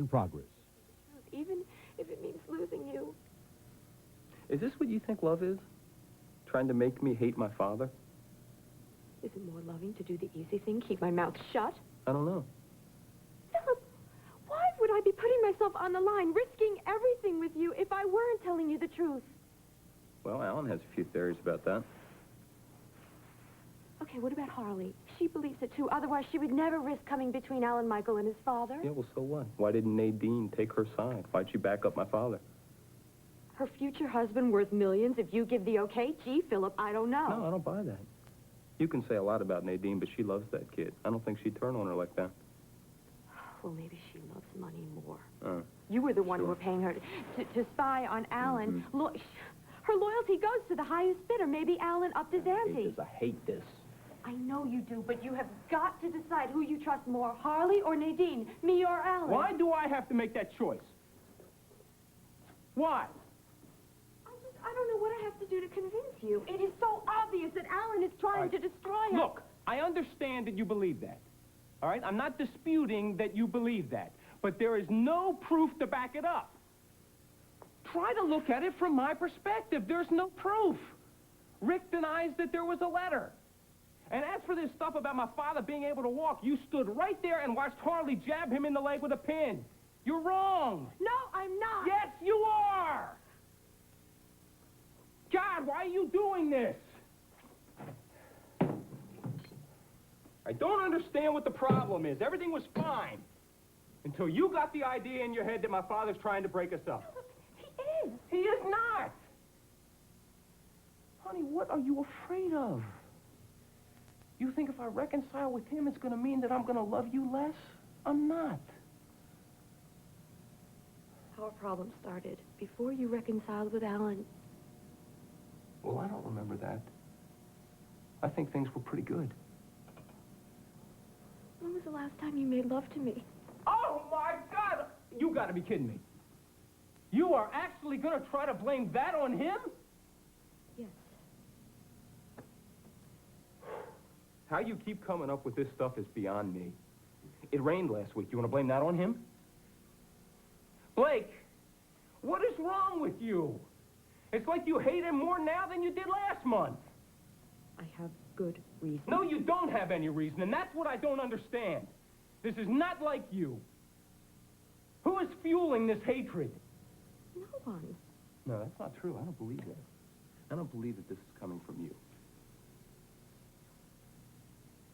in progress. Even if it means losing you. Is this what you think love is? Trying to make me hate my father? Is it more loving to do the easy thing, keep my mouth shut? I don't know. Philip, why would I be putting myself on the line, risking everything with you if I weren't telling you the truth? Well, Alan has a few theories about that. Okay, what about Harley? She believes it too. Otherwise, she would never risk coming between Alan Michael and his father. Yeah, well, so what? Why didn't Nadine take her side? Why'd she back up my father? Her future husband worth millions if you give the okay? Gee, Philip, I don't know. No, I don't buy that. You can say a lot about Nadine, but she loves that kid. I don't think she'd turn on her like that. Well, maybe she loves money more. You were the one who were paying her to spy on Alan. Her loyalty goes to the highest bidder. Maybe Alan upped his ante. I hate this. I know you do, but you have got to decide who you trust more, Harley or Nadine, me or Alan. Why do I have to make that choice? Why? I don't know what I have to do to convince you. It is so obvious that Alan is trying to destroy us. Look, I understand that you believe that. All right? I'm not disputing that you believe that. But there is no proof to back it up. Try to look at it from my perspective. There's no proof. Rick denies that there was a letter. And as for this stuff about my father being able to walk, you stood right there and watched Harley jab him in the leg with a pin. You're wrong. No, I'm not. Yes, you are. God, why are you doing this? I don't understand what the problem is. Everything was fine until you got the idea in your head that my father's trying to break us up. He is. He is not. Honey, what are you afraid of? You think if I reconcile with him, it's going to mean that I'm going to love you less? I'm not. Our problem started before you reconciled with Alan. Well, I don't remember that. I think things were pretty good. When was the last time you made love to me? Oh, my God! You got to be kidding me. You are actually going to try to blame that on him? Yes. How you keep coming up with this stuff is beyond me. It rained last week. You want to blame that on him? Blake, what is wrong with you? It's like you hate him more now than you did last month. I have good reason. No, you don't have any reason, and that's what I don't understand. This is not like you. Who is fueling this hatred? No one. No, that's not true. I don't believe that. I don't believe that this is coming from you.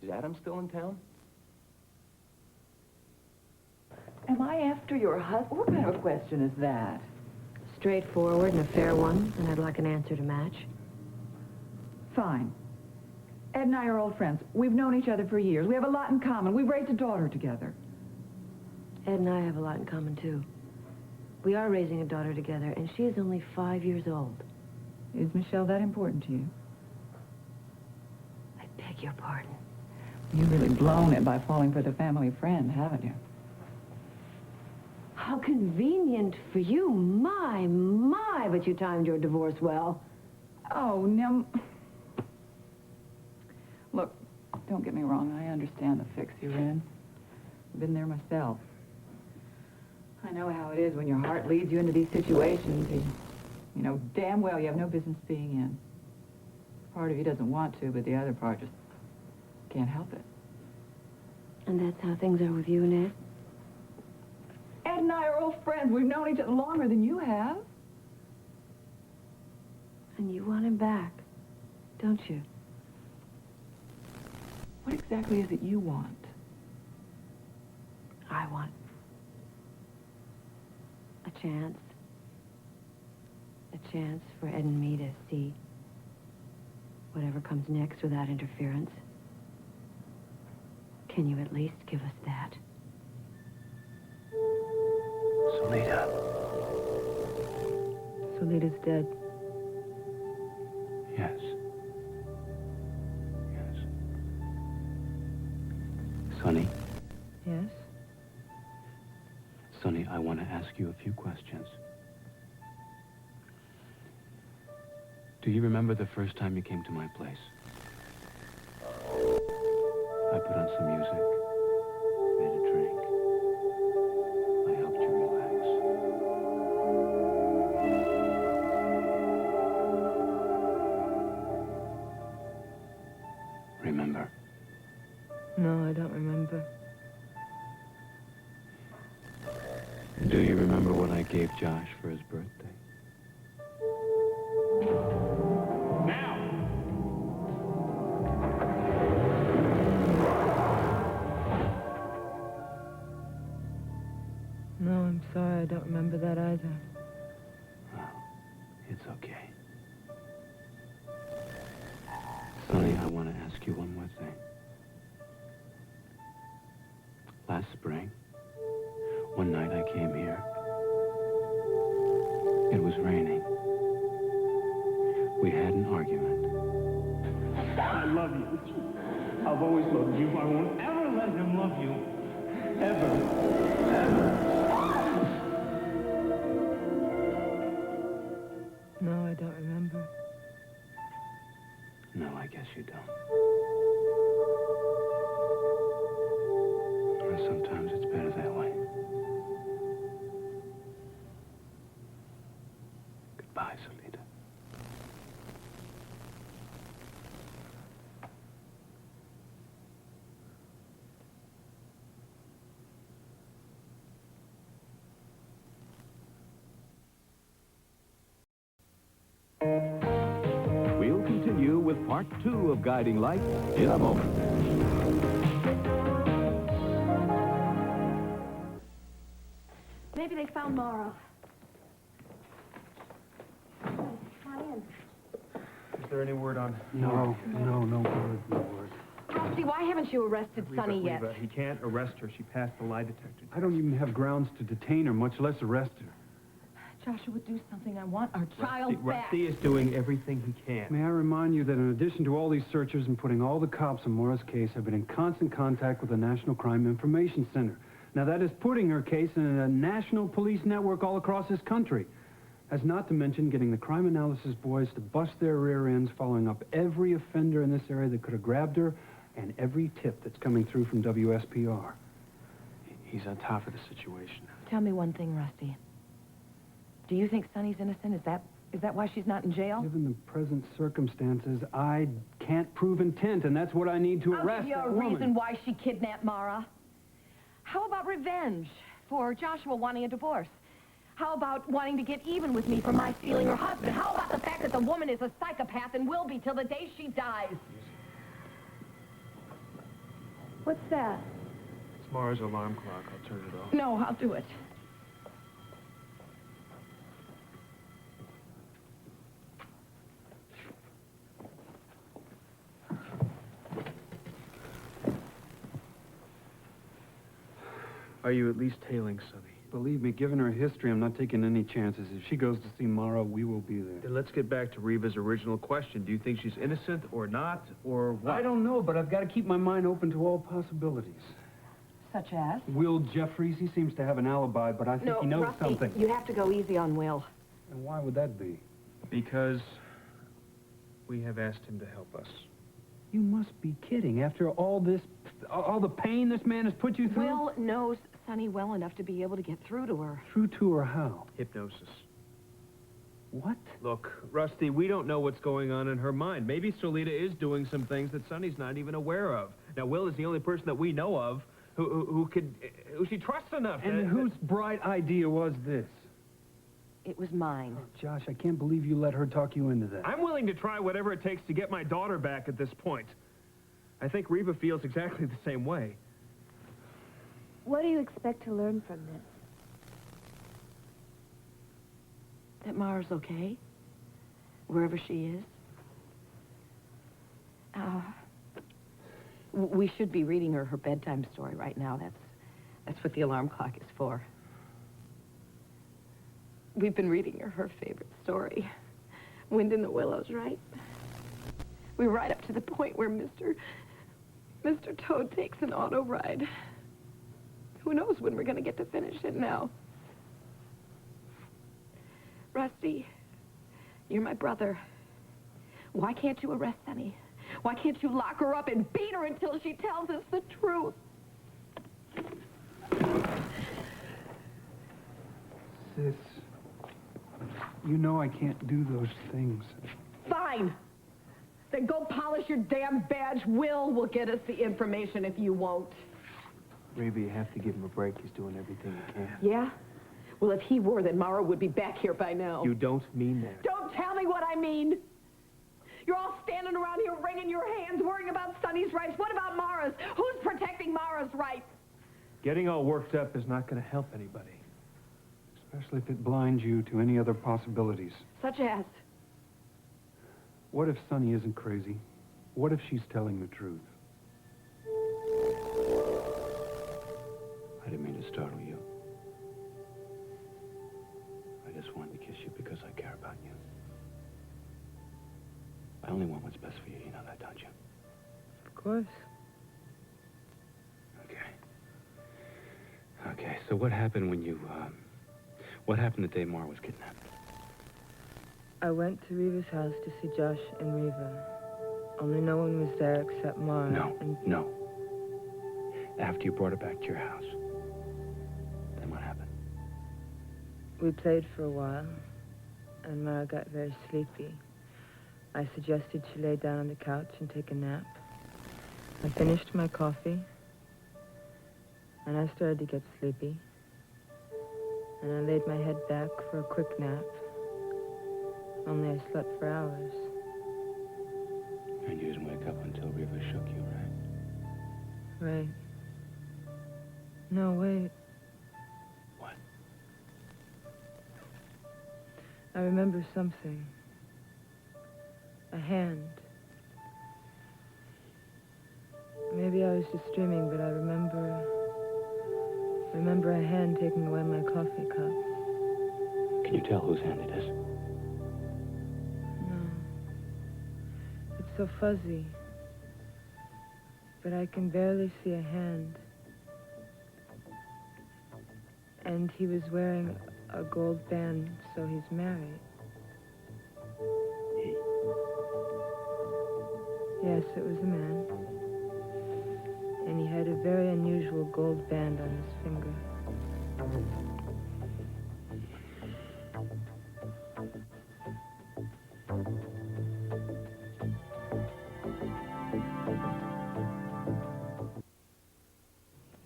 Is Adam still in town? Am I after your husband? What kind of a question is that? Straightforward and a fair one, and I'd like an answer to match. Fine. Ed and I are old friends. We've known each other for years. We have a lot in common. We've raised a daughter together. Ed and I have a lot in common, too. We are raising a daughter together, and she is only 5 years old. Is Michelle that important to you? I beg your pardon. You've really blown it by falling for the family friend, haven't you? How convenient for you. My, but you timed your divorce well. Oh, no. Look, don't get me wrong. I understand the fix you're in. I've been there myself. I know how it is when your heart leads you into these situations. You know damn well you have no business being in. Part of you doesn't want to, but the other part just can't help it. And that's how things are with you and Ed? Ed and I are old friends. We've known each other longer than you have. And you want him back, don't you? What exactly is it you want? I want a chance. A chance for Ed and me to see whatever comes next without interference. Can you at least give us that? Solita. Solita's dead. Yes. Yes. Sonny. Yes? Sonny, I want to ask you a few questions. Do you remember the first time you came to my place? I put on some music, made a drink. I helped Do you remember what I gave Josh for his birthday? Now! No, I'm sorry. I don't remember that either. Well, it's okay. Sonny, I want to ask you one more thing. Last spring, one night I came here. It was raining. We had an argument. I love you. I've always loved you. I won't ever let him love you. Ever. No, I don't remember. No, I guess you don't. Well, sometimes it's better that way. Goodbye, Solita. We'll continue with part 2 of Guiding Light in a moment. Maybe they found Mara. Come on in. Is there any word on... No word. Rusty, why haven't you arrested Sonny yet? Reba, he can't arrest her. She passed the lie detector. I don't even have grounds to detain her, much less arrest her. Joshua, do something. I want our child back. Rusty is doing everything he can. May I remind you that in addition to all these searchers and putting all the cops on Maura's case, I've been in constant contact with the National Crime Information Center. Now, that is putting her case in a national police network all across this country. As not to mention getting the crime analysis boys to bust their rear ends, following up every offender in this area that could have grabbed her, and every tip that's coming through from WSPR. He's on top of the situation. Tell me one thing, Rusty. Do you think Sonny's innocent? Is that why she's not in jail? Given the present circumstances, I can't prove intent, and that's what I need to arrest I'll give you that a woman. reason why she kidnapped Mara. How about revenge for Joshua wanting a divorce? How about wanting to get even with me for my stealing her husband? How about the fact that the woman is a psychopath and will be till the day she dies? What's that? It's Mara's alarm clock. I'll turn it off. No, I'll do it. Are you at least tailing Sonny? Believe me, given her history, I'm not taking any chances. If she goes to see Mara, we will be there. Then let's get back to Reva's original question. Do you think she's innocent or not, or what? I don't know, but I've got to keep my mind open to all possibilities. Such as? Will Jeffries, he seems to have an alibi, but I think he knows Rusty, something. you have to go easy on Will. And why would that be? Because we have asked him to help us. You must be kidding. After all this, all the pain this man has put you through? Will knows Sonny well enough to be able to get through to her. Through to her how? Hypnosis. What? Look, Rusty, we don't know what's going on in her mind. Maybe Solita is doing some things that Sonny's not even aware of. Now, Will is the only person that we know of who she trusts enough. And whose bright idea was this? It was mine. Oh, Josh, I can't believe you let her talk you into that. I'm willing to try whatever it takes to get my daughter back at this point. I think Reva feels exactly the same way. What do you expect to learn from this? That Mara's okay, wherever she is. We should be reading her bedtime story right now. That's what the alarm clock is for. We've been reading her favorite story, Wind in the Willows, right? We're right up to the point where Mr. Toad takes an auto ride. Who knows when we're going to get to finish it now? Rusty, you're my brother. Why can't you arrest Sonny? Why can't you lock her up and beat her until she tells us the truth? Sis, you know I can't do those things. Fine. Then go polish your damn badge. Will get us the information if you won't. Reva, you have to give him a break. He's doing everything he can. Yeah? Well, if he were, then Mara would be back here by now. You don't mean that. Don't tell me what I mean. You're all standing around here wringing your hands, worrying about Sonny's rights. What about Mara's? Who's protecting Mara's rights? Getting all worked up is not going to help anybody. Especially if it blinds you to any other possibilities. Such as? What if Sonny isn't crazy? What if she's telling the truth? I didn't mean to startle you. I just wanted to kiss you because I care about you. I only want what's best for you, you know that, don't you? Of course. Okay, so what happened when you, what happened the day Mara was kidnapped? I went to Reva's house to see Josh and Reva. Only no one was there except Mara. No. After you brought her back to your house, then what happened? We played for a while, and Mara got very sleepy. I suggested she lay down on the couch and take a nap. I finished my coffee, and I started to get sleepy. And I laid my head back for a quick nap. Only I slept for hours. And you didn't wake up until Reva shook you, right? Right. No, wait. What? I remember something. A hand. Maybe I was just dreaming, but I remember a hand taking away my coffee cup. Can you tell whose hand it is? No. It's so fuzzy. But I can barely see a hand. And he was wearing a gold band, so he's married. He? Yes, it was a man. And he had a very unusual gold band on his finger.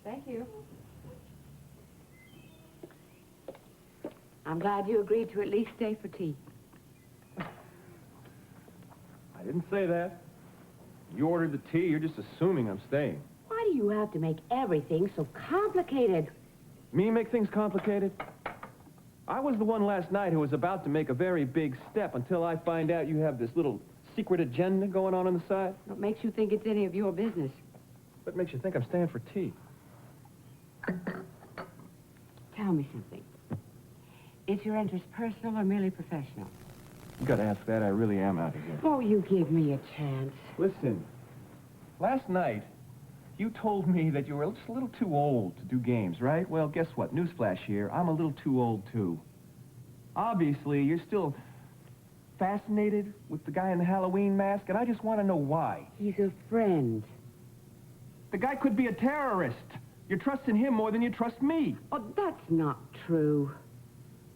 Thank you. I'm glad you agreed to at least stay for tea. I didn't say that. You ordered the tea, you're just assuming I'm staying. Why do you have to make everything so complicated? Me make things complicated? I was the one last night who was about to make a very big step until I find out you have this little secret agenda going on the side. What makes you think it's any of your business? What makes you think I'm staying for tea? Tell me something. Is your interest personal or merely professional? You gotta ask that, I really am out of here. Oh, you give me a chance. Listen, last night, you told me that you were just a little too old to do games, right? Well, guess what? Newsflash here, I'm a little too old, too. Obviously, you're still fascinated with the guy in the Halloween mask, and I just want to know why. He's a friend. The guy could be a terrorist. You're trusting him more than you trust me. Oh, that's not true.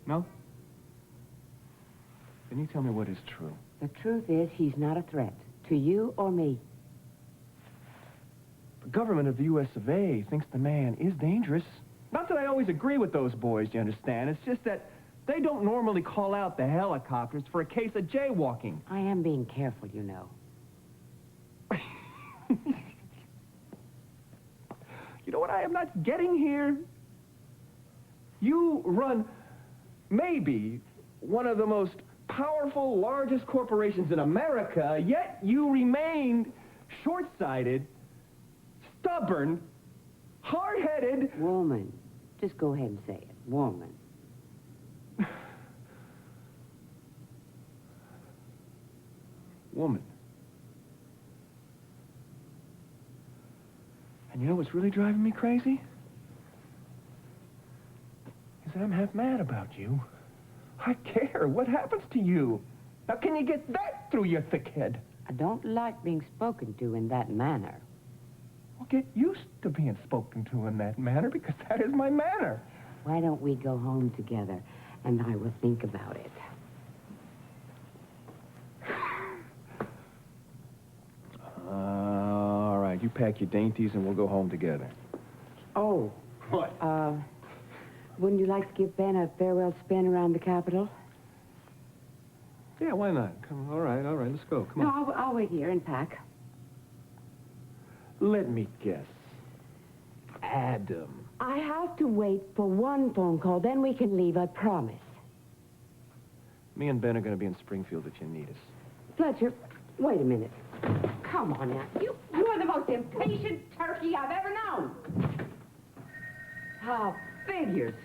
No? Then you tell me what is true. The truth is he's not a threat to you or me. The government of the U.S. of A. thinks the man is dangerous. Not that I always agree with those boys, you understand. It's just that they don't normally call out the helicopters for a case of jaywalking. I am being careful, you know. You know what I am not getting here? You run maybe one of the most powerful, largest corporations in America, yet you remained short-sighted, stubborn, hard-headed... Woman. Just go ahead and say it. Woman. Woman. And you know what's really driving me crazy? Is that I'm half mad about you. I care. What happens to you? Now, can you get that through your thick head? I don't like being spoken to in that manner. Well, get used to being spoken to in that manner, because that is my manner. Why don't we go home together, and I will think about it. All right, you pack your dainties and we'll go home together. Oh. What? Wouldn't you like to give Ben a farewell spin around the Capitol? Yeah, why not? Come on, all right, let's go. Come on. No, I'll wait here and pack. Let me guess. Adam. I have to wait for one phone call, then we can leave, I promise. Me and Ben are going to be in Springfield if you need us. Fletcher, wait a minute. Come on now. You are the most impatient turkey I've ever known. Oh, figures.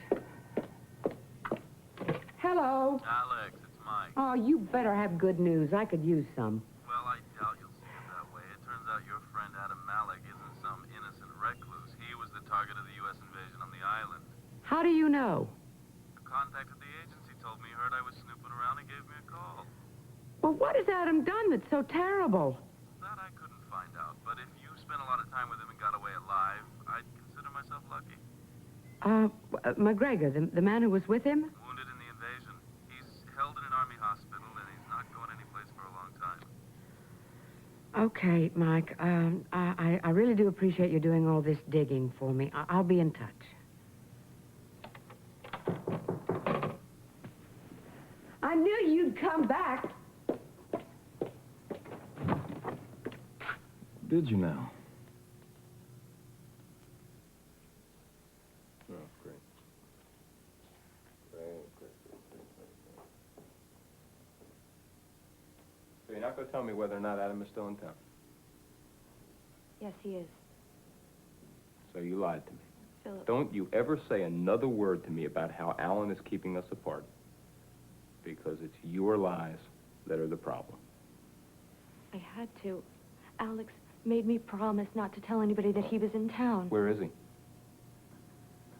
Hello. Alex, it's Mike. Oh, you better have good news. I could use some. Well, I doubt you'll see it that way. It turns out your friend Adam Malik isn't some innocent recluse. He was the target of the U.S. invasion on the island. How do you know? A contact at the agency told me he heard I was snooping around and gave me a call. Well, what has Adam done that's so terrible? That I couldn't find out, but if you spent a lot of time with him and got away alive, I'd consider myself lucky. McGregor, the man who was with him? Wounded in the invasion. He's held in an army hospital, and he's not going anyplace for a long time. Okay, Mike. I really do appreciate you doing all this digging for me. I'll be in touch. I knew you'd come back. Did you now? Oh, great. Great. So you're not going to tell me whether or not Adam is still in town? Yes, he is. So you lied to me. Philip. Don't you ever say another word to me about how Alan is keeping us apart. Because it's your lies that are the problem. I had to. Alex made me promise not to tell anybody that he was in town. Where is he?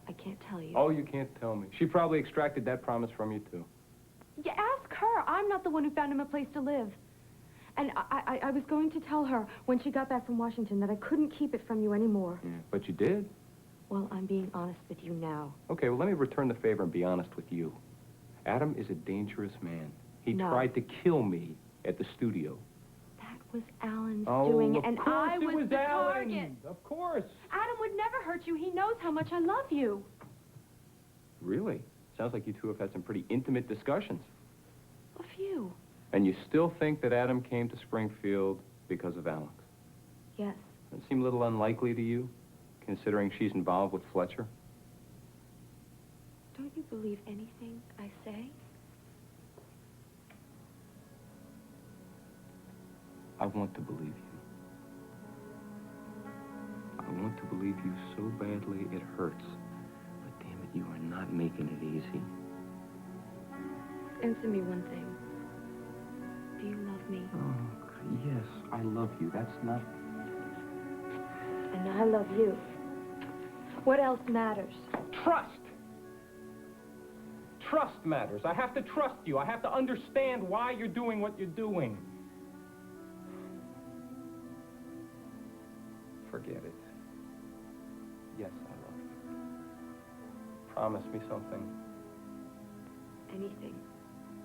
I can't tell you. Oh, you can't tell me. She probably extracted that promise from you, too. Yeah, ask her. I'm not the one who found him a place to live. And I was going to tell her when she got back from Washington that I couldn't keep it from you anymore. Yeah, but you did. Well, I'm being honest with you now. Okay, well, let me return the favor and be honest with you. Adam is a dangerous man. He No. tried to kill me at the studio. That was Alan's Oh, doing, of and course I it was the Alan. target. Of course. Adam would never hurt you. He knows how much I love you. Really? Sounds like you two have had some pretty intimate discussions. A few. And you still think that Adam came to Springfield because of Alex? Yes. Does it seem a little unlikely to you, considering she's involved with Fletcher? Don't you believe anything I say? I want to believe you. I want to believe you so badly it hurts. But damn it, you are not making it easy. Answer me one thing. Do you love me? Oh, yes, I love you. That's not... And I love you. What else matters? Trust. Trust matters. I have to trust you. I have to understand why you're doing what you're doing. Forget it. Yes, I love you. Promise me something. Anything.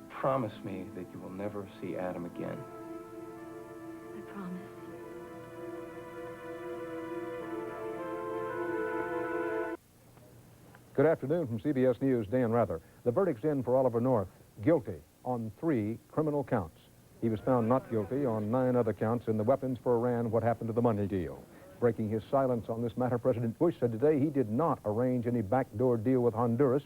Promise me that you will never see Adam again. I promise. Good afternoon from CBS News, Dan Rather. The verdict's in for Oliver North, guilty on 3 criminal counts. He was found not guilty on 9 other counts in the weapons for Iran, what happened to the money deal. Breaking his silence on this matter, President Bush said today he did not arrange any backdoor deal with Honduras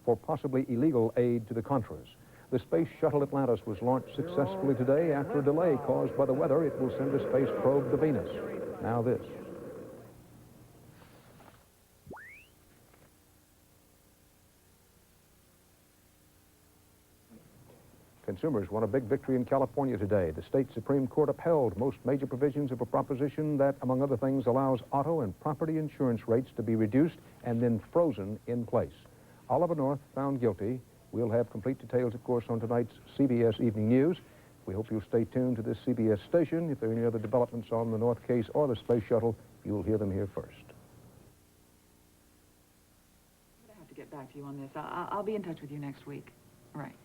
for possibly illegal aid to the Contras. The Space Shuttle Atlantis was launched successfully today. After a delay caused by the weather, it will send a space probe to Venus. Now this. Consumers won a big victory in California today. The state Supreme Court upheld most major provisions of a proposition that, among other things, allows auto and property insurance rates to be reduced and then frozen in place. Oliver North found guilty. We'll have complete details, of course, on tonight's CBS Evening News. We hope you'll stay tuned to this CBS station. If there are any other developments on the North case or the space shuttle, you'll hear them here first. I'm going to have to get back to you on this. I'll be in touch with you next week. Right.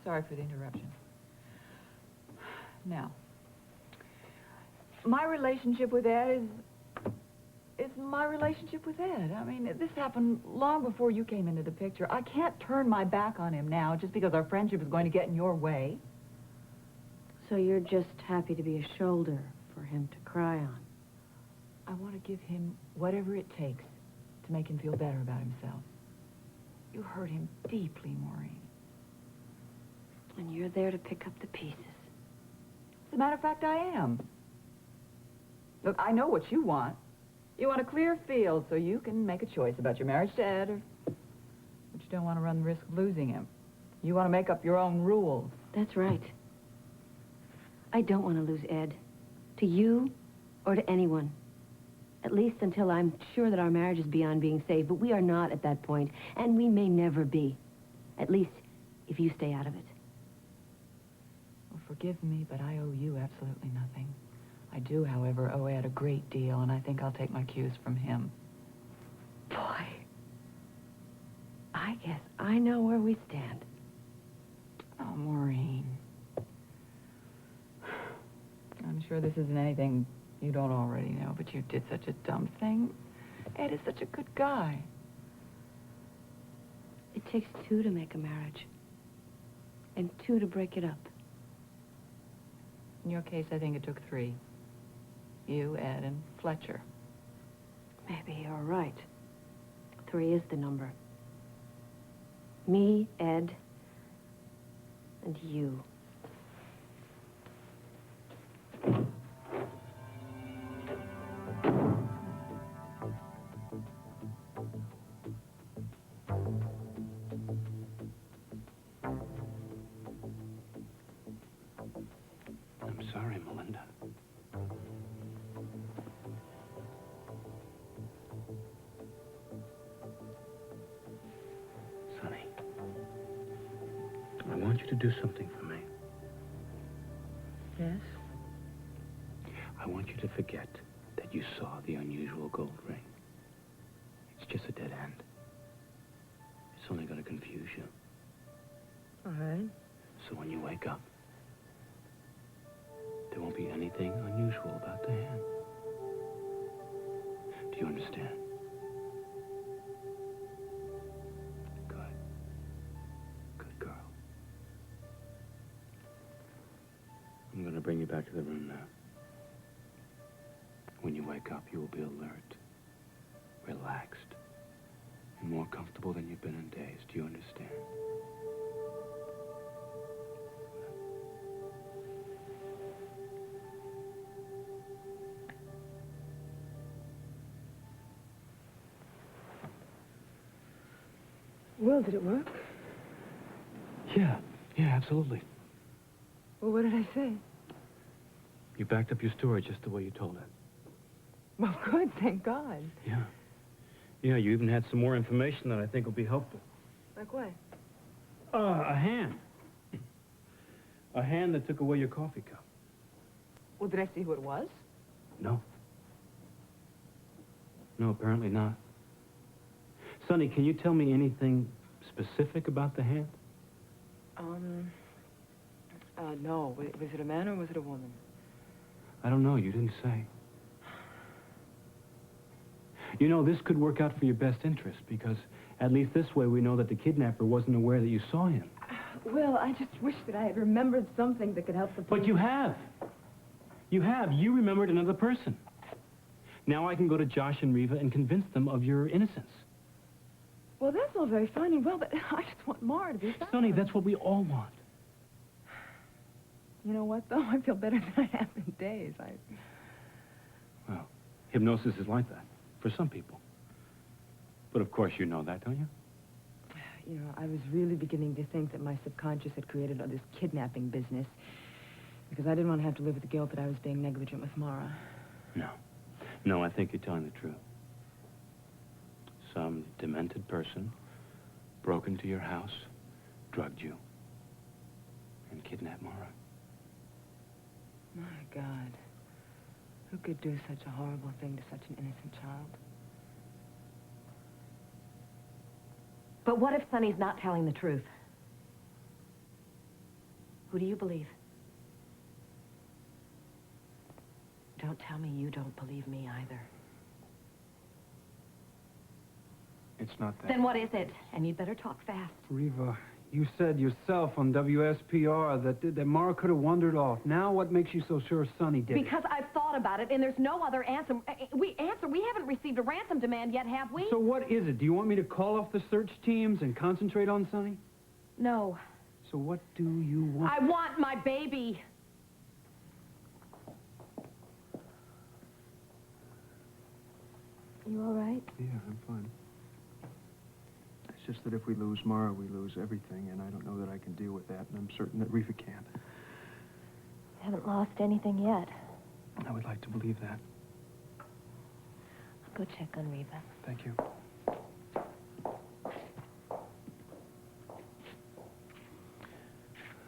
Sorry for the interruption. Now, my relationship with Ed is my relationship with Ed. I mean, this happened long before you came into the picture. I can't turn my back on him now just because our friendship is going to get in your way. So you're just happy to be a shoulder for him to cry on? I want to give him whatever it takes to make him feel better about himself. You hurt him deeply, Maureen. And you're there to pick up the pieces. As a matter of fact, I am. Look, I know what you want. You want a clear field so you can make a choice about your marriage to Ed, but you don't want to run the risk of losing him. You want to make up your own rules. That's right. I don't want to lose Ed. To you or to anyone. At least until I'm sure that our marriage is beyond being saved. But we are not at that point, and we may never be. At least if you stay out of it. Well, forgive me, but I owe you absolutely nothing. I do, however, owe Ed a great deal, and I think I'll take my cues from him. Boy, I guess I know where we stand. Oh, Maureen. I'm sure this isn't anything you don't already know, but you did such a dumb thing. Ed is such a good guy. It takes two to make a marriage. And two to break it up. In your case, I think it took three. You, Ed, and Fletcher. Maybe you're right. 3 is the number. Me, Ed, and you. I'm sorry, Melinda. Sonny, I want you to do something for me. Yes? I want you to forget that you saw the unusual gold ring. It's just a dead end. It's only going to confuse you. All right. So when you wake up, there won't be anything unusual about the hand. Do you understand? Good. Good girl. I'm going to bring you back to the room now. When you wake up, you will be alert, relaxed, and more comfortable than you've been in days. Do you understand? Well, did it work? Yeah, absolutely. Well, what did I say? You backed up your story just the way you told it. Well, good, thank God. Yeah. Yeah, you even had some more information that I think will be helpful. Like what? A hand. A hand that took away your coffee cup. Well, did I see who it was? No. No, apparently not. Sonny, can you tell me anything specific about the hand? No. Was it a man or was it a woman? I don't know. You didn't say. You know, this could work out for your best interest, because at least this way we know that the kidnapper wasn't aware that you saw him. Well, I just wish that I had remembered something that could help the police. But you have. You have. You remembered another person. Now I can go to Josh and Reva and convince them of your innocence. Well, that's all very fine and well, but I just want Mara to be found. Sonny, that's what we all want. You know what, though? I feel better than I have in days. Well, hypnosis is like that for some people. But of course you know that, don't you? You know, I was really beginning to think that my subconscious had created this kidnapping business because I didn't want to have to live with the guilt that I was being negligent with Mara. No, I think you're telling the truth. Some demented person broke into your house, drugged you, and kidnapped Mara. My God. Who could do such a horrible thing to such an innocent child? But what if Sonny's not telling the truth? Who do you believe? Don't tell me you don't believe me either. It's not that. Then what is it? And you'd better talk fast. Reva, you said yourself on WSPR that Mara could have wandered off. Now what makes you so sure Sonny did it? Because I've thought about it, and there's no other answer. We haven't received a ransom demand yet, have we? So what is it? Do you want me to call off the search teams and concentrate on Sonny? No. So what do you want? I want my baby. You all right? Yeah, I'm fine. It's just that if we lose Mara, we lose everything, and I don't know that I can deal with that, and I'm certain that Reva can't. Haven't lost anything yet. I would like to believe that. I'll go check on Reva. Thank you.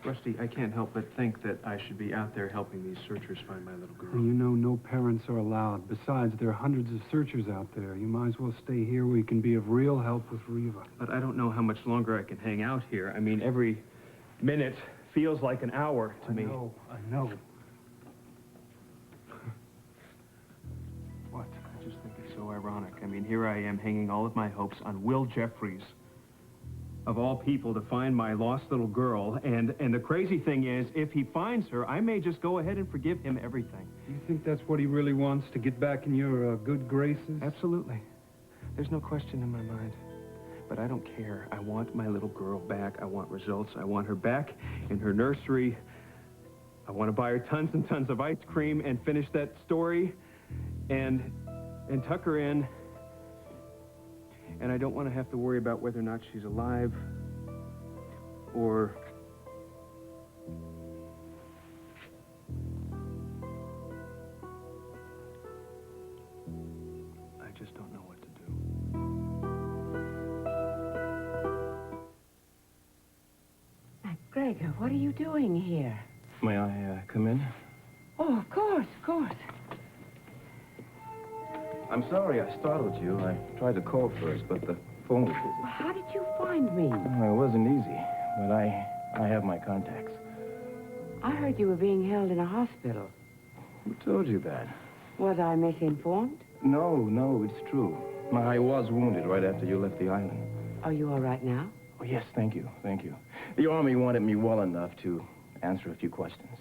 Rusty, I can't help but think that I should be out there helping these searchers find my little girl. You know, no parents are allowed. Besides, there are hundreds of searchers out there. You might as well stay here where you can be of real help with Reva. But I don't know how much longer I can hang out here. I mean, every minute feels like an hour to me. I know. What? I just think it's so ironic. I mean, here I am hanging all of my hopes on Will Jeffries, of all people, to find my lost little girl. And the crazy thing is, if he finds her, I may just go ahead and forgive him everything. You think that's what he really wants, to get back in your good graces? Absolutely. There's no question in my mind. But I don't care. I want my little girl back. I want results. I want her back in her nursery. I want to buy her tons and tons of ice cream and finish that story and tuck her in. And I don't want to have to worry about whether or not she's alive or... I just don't know what to do. Gregor, what are you doing here? May I come in? Oh, of course, of course. I'm sorry I startled you. I tried to call first, but the phone was busy. Well, how did you find me? Well, it wasn't easy, but I have my contacts. I heard you were being held in a hospital. Who told you that? Was I misinformed? No, it's true. I was wounded right after you left the island. Are you all right now? Oh, yes, thank you. The Army wanted me well enough to answer a few questions.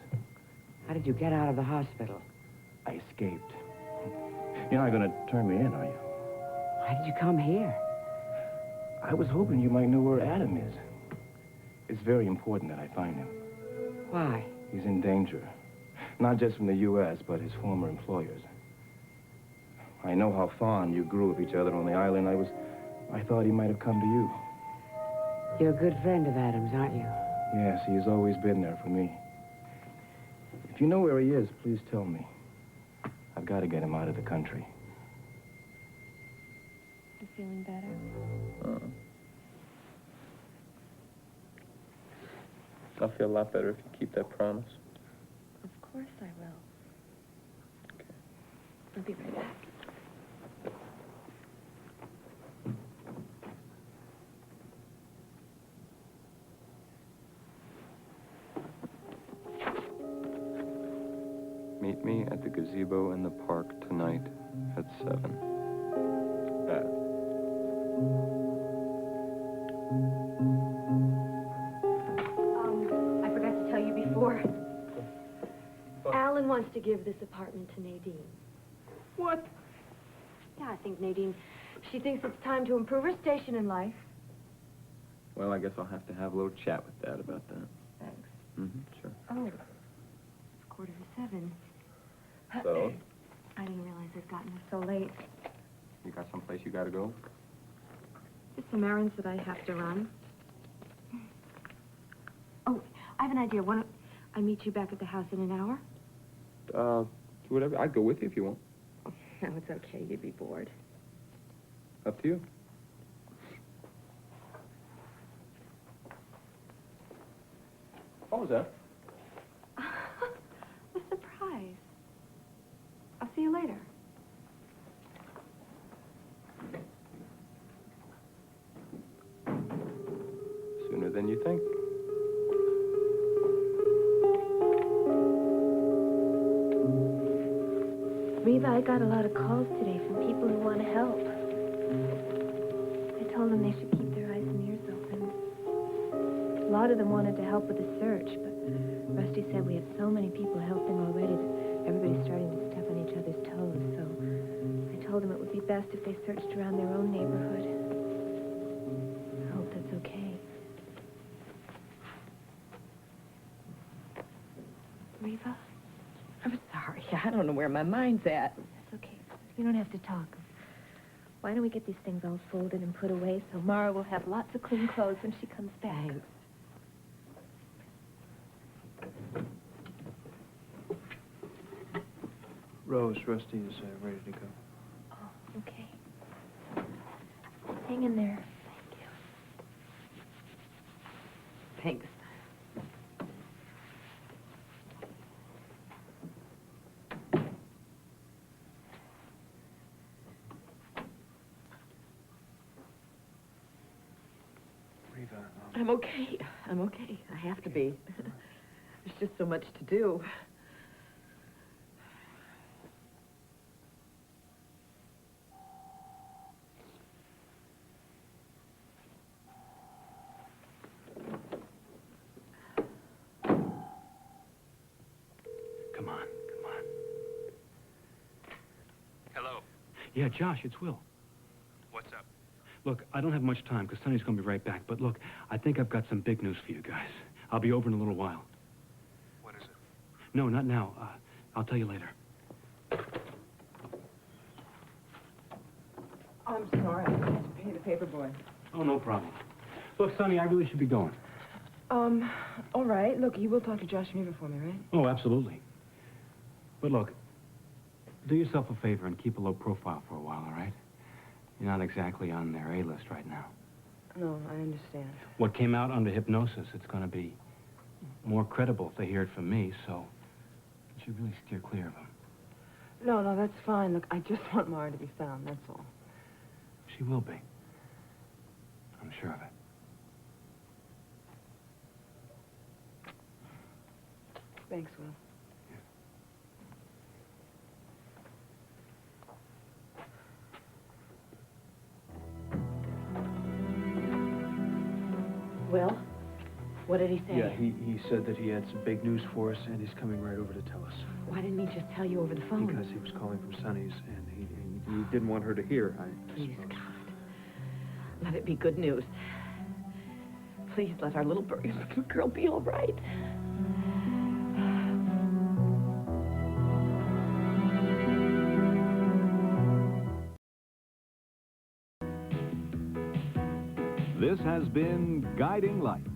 How did you get out of the hospital? I escaped. You're not going to turn me in, are you? Why did you come here? I was hoping you might know where Adam is. It's very important that I find him. Why? He's in danger. Not just from the U.S., but his former employers. I know how fond you grew of each other on the island. I thought he might have come to you. You're a good friend of Adam's, aren't you? Yes, he has always been there for me. If you know where he is, please tell me. I've got to get him out of the country. You feeling better? I'll feel a lot better if you keep that promise. Of course I will. Okay. I'll be right back. Meet me at the gazebo in the park tonight at 7. I forgot to tell you before. Alan wants to give this apartment to Nadine. What? Yeah, I think Nadine, she thinks it's time to improve her station in life. Well, I guess I'll have to have a little chat with Dad about that. Thanks. Sure. Oh, it's 6:45. So? I didn't realize I'd gotten so late. You got someplace you gotta go? Just some errands that I have to run. Oh, I have an idea. Why don't I meet you back at the house in an hour? Whatever. I'd go with you if you want. No, it's okay. You'd be bored. Up to you. What was that? A surprise. I'll see you later. Sooner than you think. Reva, I got a lot of calls today from people who want to help. I told them they should keep their eyes and ears open. A lot of them wanted to help with the search, but Rusty said we have so many people helping already that everybody's starting to step on each other's toes, so I told them it would be best if they searched around their own neighborhood. I hope that's okay. Reva? I'm sorry. I don't know where my mind's at. That's okay. We don't have to talk. Why don't we get these things all folded and put away so Mara will have lots of clean clothes when she comes back? Thanks. Rose, Rusty is ready to go. Oh, okay. Hang in there. Thanks. Reva, I'm okay. I'm okay. I have to be. There's just so much to do. Come on. Hello. Yeah, Josh, it's Will. What's up? Look, I don't have much time because Sonny's going to be right back. But look, I think I've got some big news for you guys. I'll be over in a little while. What is it? No, not now. I'll tell you later. I'm sorry. I have to pay the paper boy. Oh, no problem. Look, Sonny, I really should be going. All right. Look, you will talk to Josh and Eva for me, right? Oh, absolutely. But look, do yourself a favor and keep a low profile for a while, all right? You're not exactly on their A-list right now. No, I understand. What came out under hypnosis, it's going to be more credible if they hear it from me, so you should really steer clear of them. No, that's fine. Look, I just want Mara to be found, that's all. She will be. I'm sure of it. Thanks, Will. Will? What did he say? Yeah, he said that he had some big news for us, and he's coming right over to tell us. Why didn't he just tell you over the phone? Because he was calling from Sonny's, and he didn't want her to hear, I Please, suppose. God. Let it be good news. Please let our little girl be all right. This has been Guiding Light.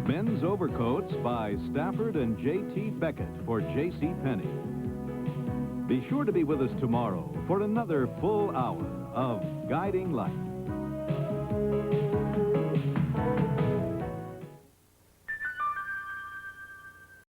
Men's Overcoats by Stafford and J.T. Beckett for J.C. Penney. Be sure to be with us tomorrow for another full hour of Guiding Light.